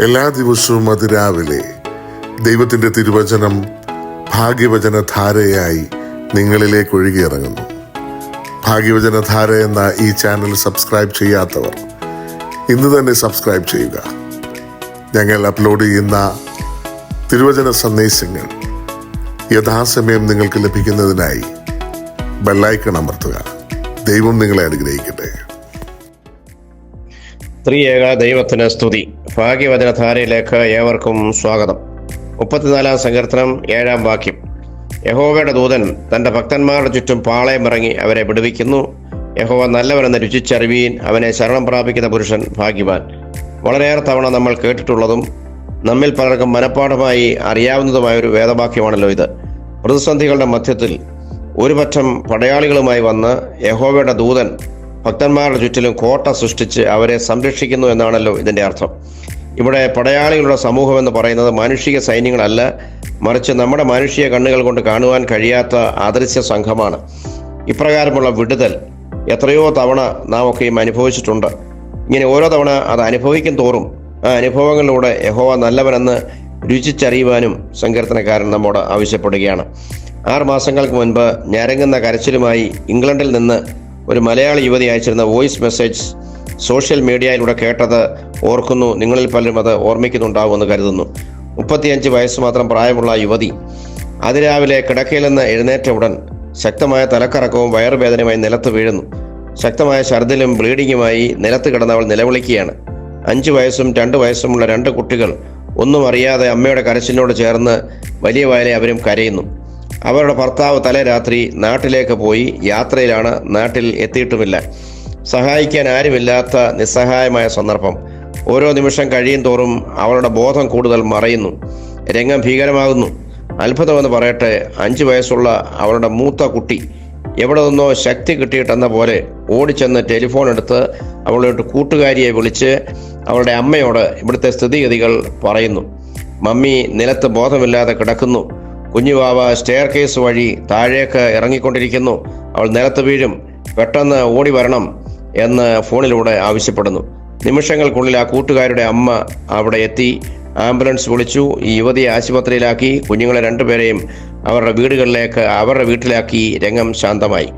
എല്ലാ ദിവസവും അതിരാവിലെ ദൈവത്തിൻ്റെ തിരുവചനം ഭാഗ്യവചനധാരയായി നിങ്ങളിലേക്ക് ഒഴുകിയിറങ്ങുന്നു. ഭാഗ്യവചനധാര എന്ന ഈ ചാനൽ സബ്സ്ക്രൈബ് ചെയ്യാത്തവർ ഇന്ന് തന്നെ സബ്സ്ക്രൈബ് ചെയ്യുക. ഞങ്ങൾ അപ്ലോഡ് ചെയ്യുന്ന തിരുവചന സന്ദേശങ്ങൾ യഥാസമയം നിങ്ങൾക്ക് ലഭിക്കുന്നതിനായി ബെല്ലൈക്കൺ അമർത്തുക. ദൈവം നിങ്ങളെ അനുഗ്രഹിക്കട്ടെ. ത്രിയേക ദൈവത്തിന് സ്തുതി. ഭാഗ്യവചനധാരയിലേക്ക് ഏവർക്കും സ്വാഗതം. 34 സങ്കീർത്തനം 7 വാക്യം. യഹോവയുടെ ദൂതൻ തൻ്റെ ഭക്തന്മാരുടെ ചുറ്റും പാളയമിറങ്ങി അവരെ വിടുവിക്കുന്നു. യഹോവ നല്ലവനെന്ന് രുചിച്ചറിവീൻ, അവനെ ശരണം പ്രാപിക്കുന്ന പുരുഷൻ ഭാഗ്യവാൻ. വളരെയേറെ തവണ നമ്മൾ കേട്ടിട്ടുള്ളതും നമ്മിൽ പലർക്കും മനഃപ്പാഠമായി അറിയാവുന്നതുമായൊരു വേദവാക്യമാണല്ലോ ഇത്. പ്രതിസന്ധികളുടെ മധ്യത്തിൽ ഒരു പറ്റം പടയാളികളുമായി വന്ന് യഹോവയുടെ ദൂതൻ ഭക്തന്മാരുടെ ചുറ്റിലും കോട്ട സൃഷ്ടിച്ച് അവരെ സംരക്ഷിക്കുന്നു എന്നാണല്ലോ ഇതിൻ്റെ അർത്ഥം. ഇവിടെ പടയാളികളുടെ സമൂഹം എന്ന് പറയുന്നത് മാനുഷിക സൈന്യങ്ങളല്ല, മറിച്ച് നമ്മുടെ മാനുഷിക കണ്ണുകൾ കൊണ്ട് കാണുവാൻ കഴിയാത്ത അദൃശ്യ സംഘമാണ്. ഇപ്രകാരമുള്ള വിടുതൽ എത്രയോ തവണ നാം ഒക്കെയും അനുഭവിച്ചിട്ടുണ്ട്. ഇങ്ങനെ ഓരോ തവണ അത് അനുഭവിക്കും തോറും ആ അനുഭവങ്ങളിലൂടെ യഹോവ നല്ലവനെന്ന് രുചിച്ചറിയുവാനും സങ്കീർത്തനക്കാരൻ നമ്മോട് ആവശ്യപ്പെടുകയാണ്. 6 മാസങ്ങൾക്ക് മുൻപ് ഞരങ്ങുന്ന കരച്ചിലുമായി ഇംഗ്ലണ്ടിൽ നിന്ന് ഒരു മലയാളി യുവതി അയച്ചിരുന്ന വോയിസ് മെസ്സേജ് സോഷ്യൽ മീഡിയയിലൂടെ കേട്ടത് ഓർക്കുന്നു. നിങ്ങളിൽ പലരും അത് ഓർമ്മിക്കുന്നുണ്ടാവുമെന്ന് കരുതുന്നു. 35 വയസ്സ് മാത്രം പ്രായമുള്ള യുവതി അതിരാവിലെ കിടക്കയിൽ നിന്ന് എഴുന്നേറ്റ ഉടൻ ശക്തമായ തലക്കറക്കവും വയറുവേദനയുമായി നിലത്ത് വീഴുന്നു. ശക്തമായ ഛർദിലും ബ്ലീഡിങ്ങുമായി നിലത്ത് കിടന്നവൾ നിലവിളിക്കുകയാണ്. 5 വയസ്സും 2 വയസ്സുമുള്ള 2 കുട്ടികൾ ഒന്നും അറിയാതെ അമ്മയുടെ കരച്ചിലിനോട് ചേർന്ന് വലിയ വായിലെ അവരും കരയുന്നു. അവരുടെ ഭർത്താവ് തലേ രാത്രി നാട്ടിലേക്ക് പോയി യാത്രയിലാണ്, നാട്ടിൽ എത്തിയിട്ടുമില്ല. സഹായിക്കാൻ ആരുമില്ലാത്ത നിസ്സഹായമായ സന്ദർഭം. ഓരോ നിമിഷം കഴിയും തോറും അവളുടെ ബോധം കൂടുതൽ മറയുന്നു. രംഗം ഭീകരമാകുന്നു. അത്ഭുതമെന്ന് പറയട്ടെ, 5 വയസ്സുള്ള അവളുടെ മൂത്ത കുട്ടി എവിടെ നിന്നോ ശക്തി കിട്ടിയിട്ടെന്ന പോലെ ഓടിച്ചെന്ന് ടെലിഫോൺ എടുത്ത് അവളുടെ കൂട്ടുകാരിയെ വിളിച്ച് അവളുടെ അമ്മയോട് ഇവിടുത്തെ സ്ഥിതിഗതികൾ പറയുന്നു. മമ്മി നിലത്ത് ബോധമില്ലാതെ കിടക്കുന്നു. കുഞ്ഞുവാവ സ്റ്റെയർ കേസ് വഴി താഴേക്ക് ഇറങ്ങിക്കൊണ്ടിരിക്കുന്നു. അവൾ നിലത്ത് വീഴും, പെട്ടെന്ന് ഓടി വരണം എന്ന് ഫോണിലൂടെ ആവശ്യപ്പെടുന്നു. നിമിഷങ്ങൾക്കുള്ളിൽ ആ കൂട്ടുകാരുടെ അമ്മ അവിടെ എത്തി ആംബുലൻസ് വിളിച്ചു. ഈ യുവതിയെ ആശുപത്രിയിലാക്കി. കുഞ്ഞുങ്ങളെ 2 പേരെയും അവരുടെ വീട്ടിലാക്കി. രംഗം ശാന്തമായി.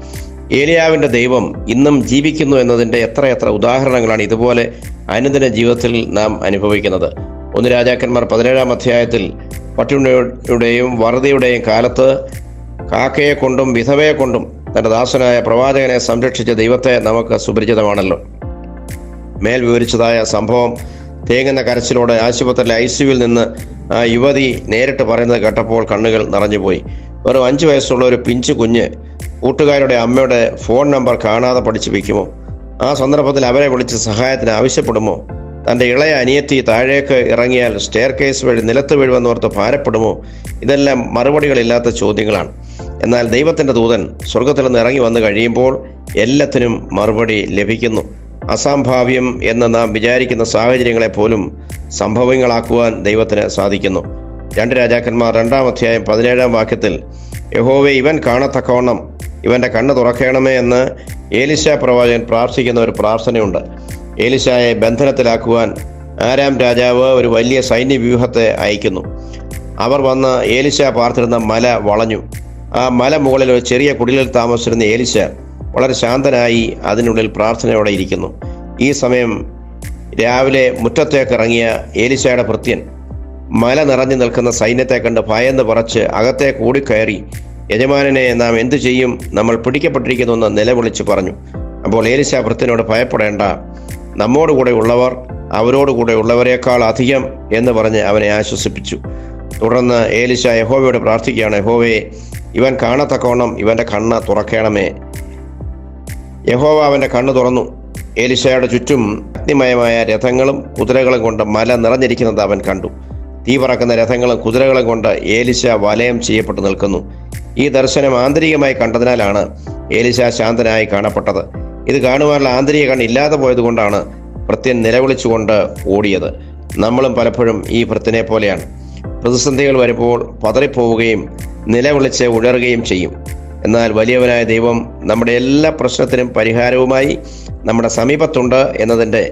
ഏലിയാവിൻ്റെ ദൈവം ഇന്നും ജീവിക്കുന്നു എന്നതിൻ്റെ എത്ര ഉദാഹരണങ്ങളാണ് ഇതുപോലെ അനുദിന ജീവിതത്തിൽ നാം അനുഭവിക്കുന്നത്. 1 രാജാക്കന്മാർ 17 അധ്യായത്തിൽ പട്ടിണിയുടെയും വറുതിയുടെയും കാലത്ത് കാക്കയെ കൊണ്ടും വിധവയെ കൊണ്ടും തൻ്റെ ദാസനായ പ്രവാചകനെ സംരക്ഷിച്ച ദൈവത്തെ നമുക്ക് സുപരിചിതമാണല്ലോ. മേൽ വിവരിച്ചതായ സംഭവം തേങ്ങുന്ന കരച്ചിലോടെ ആശുപത്രിയിലെ ICUവിൽ നിന്ന് ആ യുവതി നേരിട്ട് പറയുന്നത് കേട്ടപ്പോൾ കണ്ണുകൾ നിറഞ്ഞുപോയി. വെറും 5 വയസ്സുള്ള ഒരു പിഞ്ചു കുഞ്ഞ് കൂട്ടുകാരുടെ അമ്മയുടെ ഫോൺ നമ്പർ കാണാതെ പഠിച്ചു വയ്ക്കുമോ? ആ സന്ദർഭത്തിൽ അവരെ വിളിച്ച് സഹായത്തിന് ആവശ്യപ്പെടുമോ? തൻ്റെ ഇളയ അനിയത്തി താഴേക്ക് ഇറങ്ങിയാൽ സ്റ്റെയർ കേസ് വഴി നിലത്ത് വീഴുമെന്നോർത്ത് ഭാരപ്പെടുമോ? ഇതെല്ലാം മറുപടികളില്ലാത്ത ചോദ്യങ്ങളാണ്. എന്നാൽ ദൈവത്തിൻ്റെ ദൂതൻ സ്വർഗത്തിൽ നിന്ന് ഇറങ്ങി വന്നു കഴിയുമ്പോൾ എല്ലാത്തിനും മറുപടി ലഭിക്കുന്നു. അസംഭാവ്യം എന്ന് നാം വിചാരിക്കുന്ന സാഹചര്യങ്ങളെ പോലും സംഭവങ്ങളാക്കുവാൻ ദൈവത്തിന് സാധിക്കുന്നു. 2 രാജാക്കന്മാർ 2 അധ്യായം 17 വാക്യത്തിൽ യഹോവേ ഇവൻ കാണത്തക്കവണ്ണം ഇവൻ്റെ കണ്ണ് തുറക്കണമേ എന്ന് ഏലിശ പ്രവാചകൻ പ്രാർത്ഥിക്കുന്ന ഒരു പ്രാർത്ഥനയുണ്ട്. ഏലിശായെ ബന്ധനത്തിലാക്കുവാൻ ആരാം രാജാവ് ഒരു വലിയ സൈന്യവ്യൂഹത്തെ അയക്കുന്നു. അവർ വന്ന് ഏലിശ പാർത്തിരുന്ന മല വളഞ്ഞു. ആ മല മുകളിൽ ഒരു ചെറിയ കുടിലിൽ താമസിച്ചിരുന്ന ഏലിശ വളരെ ശാന്തനായി അതിനുള്ളിൽ പ്രാർത്ഥനയോടെ ഇരിക്കുന്നു. ഈ സമയം രാവിലെ മുറ്റത്തേക്ക് ഇറങ്ങിയ ഏലിശയുടെ ഭൃത്യൻ മല നിറഞ്ഞു നിൽക്കുന്ന സൈന്യത്തെ കണ്ട് ഭയന്ന് പറച്ച് അകത്തേക്ക് ഓടിക്കയറി, യജമാനനെ നാം എന്തു ചെയ്യും? നമ്മൾ പിടിക്കപ്പെട്ടിരിക്കുന്നുവെന്ന് നിലവിളിച്ച് പറഞ്ഞു. അപ്പോൾ ഏലിശ ഭൃത്യനോട് ഭയപ്പെടേണ്ട, നമ്മോടുകൂടെ ഉള്ളവർ അവരോടുകൂടെ ഉള്ളവരെക്കാൾ അധികം എന്ന് പറഞ്ഞ് അവനെ ആശ്വസിപ്പിച്ചു. തുടർന്ന് ഏലിശ യഹോവയോട് പ്രാർത്ഥിക്കുകയാണ്, യഹോവേ ഇവൻ കാണത്തക്കവണ്ണം ഇവൻ്റെ കണ്ണ് തുറക്കണമേ. യഹോവ അവൻ്റെ കണ്ണ് തുറന്നു. ഏലിശയുടെ ചുറ്റും അഗ്നിമയമായ രഥങ്ങളും കുതിരകളും കൊണ്ട് മല നിറഞ്ഞിരിക്കുന്നത് അവൻ കണ്ടു. തീ പറക്കുന്ന രഥങ്ങളും കുതിരകളും കൊണ്ട് ഏലിശ വലയം ചെയ്യപ്പെട്ടു നിൽക്കുന്നു. ഈ ദർശനം ആന്തരികമായി കണ്ടതിനാലാണ് ഏലിശ ശാന്തനായി കാണപ്പെട്ടത്. ഇത് കാണുവാനുള്ള ആന്തരിക കണ്ണില്ലാതെ പോയതുകൊണ്ടാണ് ഭൃത്യൻ നിലവിളിച്ചുകൊണ്ട് ഓടിയത്. നമ്മളും പലപ്പോഴും ഈ ഭൃത്യനെ പോലെയാണ്. പ്രതിസന്ധികൾ വരുമ്പോൾ പതറിപ്പോവുകയും നിലവിളിച്ച് ഉഴറുകയും ചെയ്യും. എന്നാൽ വലിയവനായ ദൈവം നമ്മുടെ എല്ലാ പ്രശ്നത്തിനും പരിഹാരവുമായി നമ്മുടെ സമീപത്തുണ്ട് എന്നതിൻ്റെ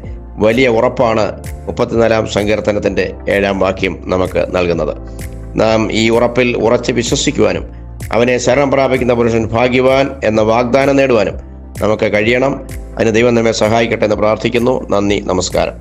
വലിയ ഉറപ്പാണ് 34 സങ്കീർത്തനത്തിൻ്റെ 7 വാക്യം നമുക്ക് നൽകുന്നത്. നാം ഈ ഉറപ്പിൽ ഉറച്ച് വിശ്വസിക്കുവാനും അവനെ ശരണം പ്രാപിക്കുന്ന പുരുഷൻ ഭാഗ്യവാൻ എന്ന വാഗ്ദാനം നേടുവാനും നമുക്ക് കഴിയണം. അതിന് ദൈവം നമ്മെ സഹായിക്കട്ടെ എന്ന് പ്രാർത്ഥിക്കുന്നു. നന്ദി, നമസ്കാരം.